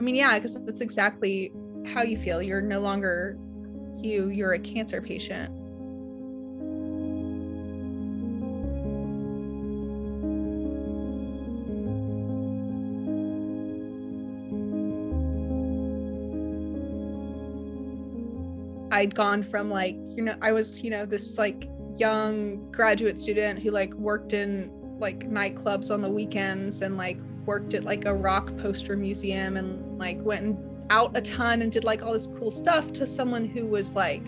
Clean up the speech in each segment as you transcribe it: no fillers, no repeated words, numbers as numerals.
mean, yeah, because that's exactly how you feel. You're no longer you're a cancer patient. I'd gone from like, I was, this like young graduate student who like worked in like nightclubs on the weekends and like worked at like a rock poster museum and like went out a ton and did like all this cool stuff, to someone who was like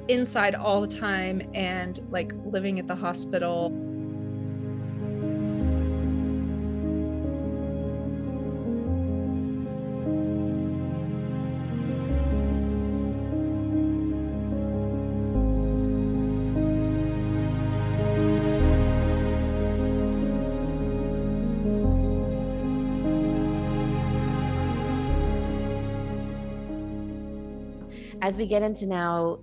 inside all the time and like living at the hospital. As we get into now,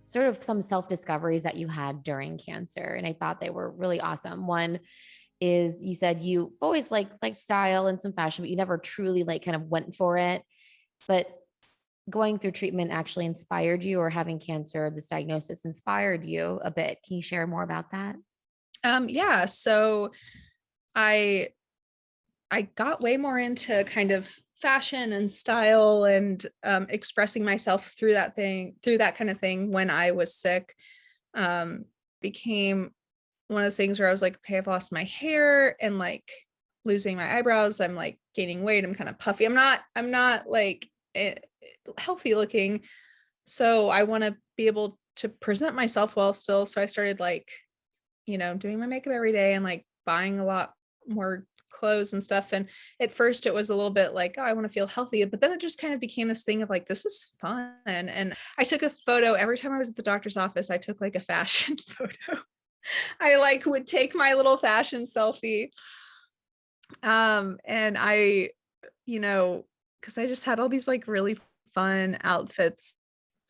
sort of some self-discoveries that you had during cancer, and I thought they were really awesome. One is, you said you always like style and some fashion, but you never truly like kind of went for it. But going through treatment actually inspired you, or having cancer, this diagnosis inspired you a bit. Can you share more about that? Yeah. So I got way more into kind of fashion and style and expressing myself through that kind of thing when I was sick. Became one of those things where I was like, okay, I've lost my hair and like losing my eyebrows. I'm like gaining weight. I'm kind of puffy. I'm not like healthy looking. So I want to be able to present myself well still. So I started like, doing my makeup every day and like buying a lot more clothes and stuff. And at first it was a little bit like, oh, I want to feel healthy, but then it just kind of became this thing of like, this is fun. And I took a photo every time I was at the doctor's office. I took like a fashion photo. I like would take my little fashion selfie. And I, because I just had all these like really fun outfits.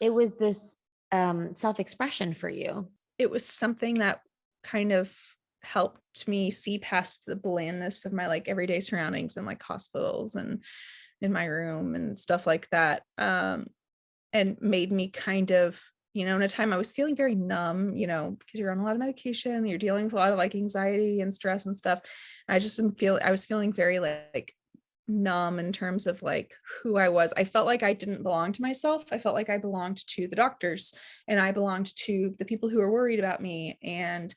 It was this self-expression for you. It was something that kind of helped me see past the blandness of my like everyday surroundings and like hospitals and in my room and stuff like that. And made me kind of, in a time I was feeling very numb, because you're on a lot of medication, you're dealing with a lot of like anxiety and stress and stuff. I was feeling very like numb in terms of like who I was. I felt like I didn't belong to myself. I felt like I belonged to the doctors and I belonged to the people who were worried about me. And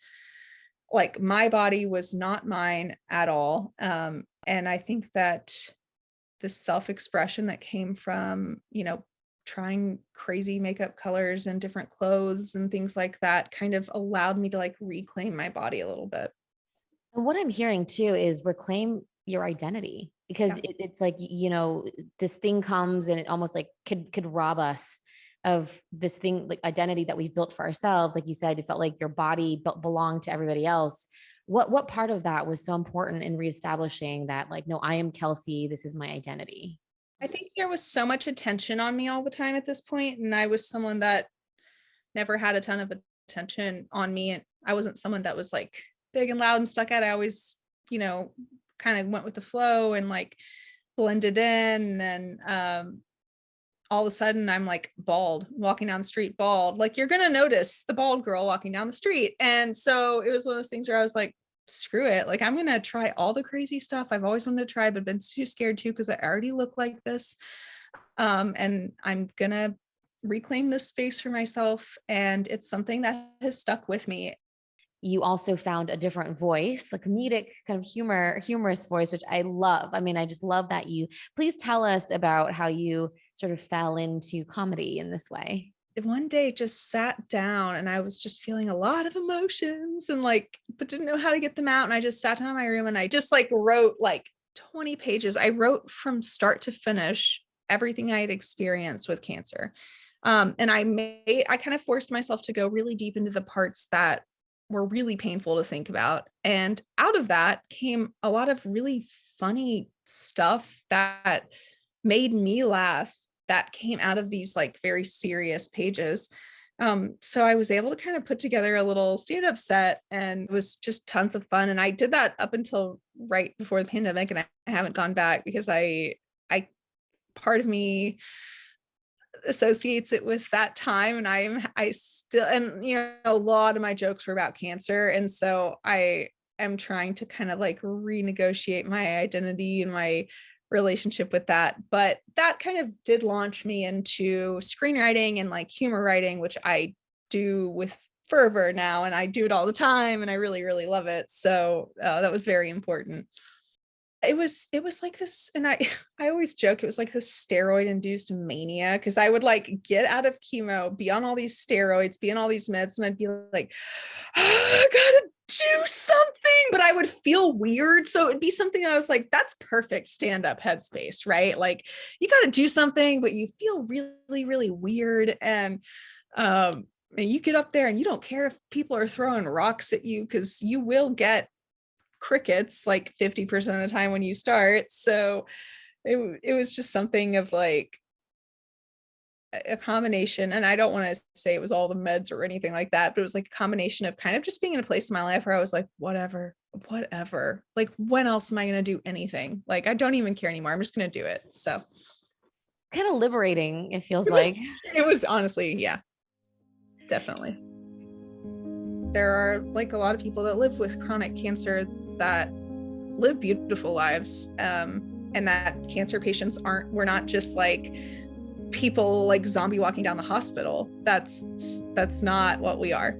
like my body was not mine at all. And I think that the self-expression that came from, trying crazy makeup colors and different clothes and things like that kind of allowed me to like reclaim my body a little bit. And what I'm hearing too is reclaim your identity, because it's like, this thing comes and it almost like could rob us of this thing, like identity that we've built for ourselves. Like you said, you felt like your body belonged to everybody else. What part of that was so important in reestablishing that, like, no, I am Kelsey, this is my identity? I think there was so much attention on me all the time at this point, and I was someone that never had a ton of attention on me, and I wasn't someone that was like big and loud and stuck out. I always, kind of went with the flow and like blended in. And all of a sudden I'm like bald, walking down the street bald. Like, you're gonna notice the bald girl walking down the street. And so it was one of those things where I was like, screw it, like I'm gonna try all the crazy stuff I've always wanted to try but been too scared to, because I already look like this. And I'm gonna reclaim this space for myself, and it's something that has stuck with me. You also found a different voice, a comedic kind of humorous voice, which I love. I mean, I just love that. Please tell us about how you sort of fell into comedy in this way. One day just sat down and I was just feeling a lot of emotions and like, but didn't know how to get them out. And I just sat down in my room and I just like wrote like 20 pages. I wrote from start to finish everything I had experienced with cancer. And I kind of forced myself to go really deep into the parts that were really painful to think about. And out of that came a lot of really funny stuff that made me laugh, that came out of these like very serious pages. So I was able to kind of put together a little stand-up set, and it was just tons of fun. And I did that up until right before the pandemic, and I haven't gone back because I part of me associates it with that time. And I still, and a lot of my jokes were about cancer. And so I am trying to kind of like renegotiate my identity and my relationship with that. But that kind of did launch me into screenwriting and like humor writing, which I do with fervor now, and I do it all the time, and I really, really love it. So that was very important. It was like this, and I always joke it was like this steroid induced mania, because I would like get out of chemo, be on all these steroids, be on all these meds, and I'd be like, I gotta do something, but I would feel weird. So it'd be something I was like, that's perfect stand-up headspace, right? Like you gotta do something, but you feel really, really weird. And you get up there and you don't care if people are throwing rocks at you, because you will get crickets like 50% of the time when you start. So it was just something of like a combination, and I don't want to say it was all the meds or anything like that, but it was like a combination of kind of just being in a place in my life where I was like, whatever, like when else am I going to do anything? Like I don't even care anymore, I'm just going to do it. So kind of liberating, it feels it was honestly, yeah, definitely. There are like a lot of people that live with chronic cancer that live beautiful lives, and that cancer patients we're not just like people like zombie walking down the hospital. That's not what we are,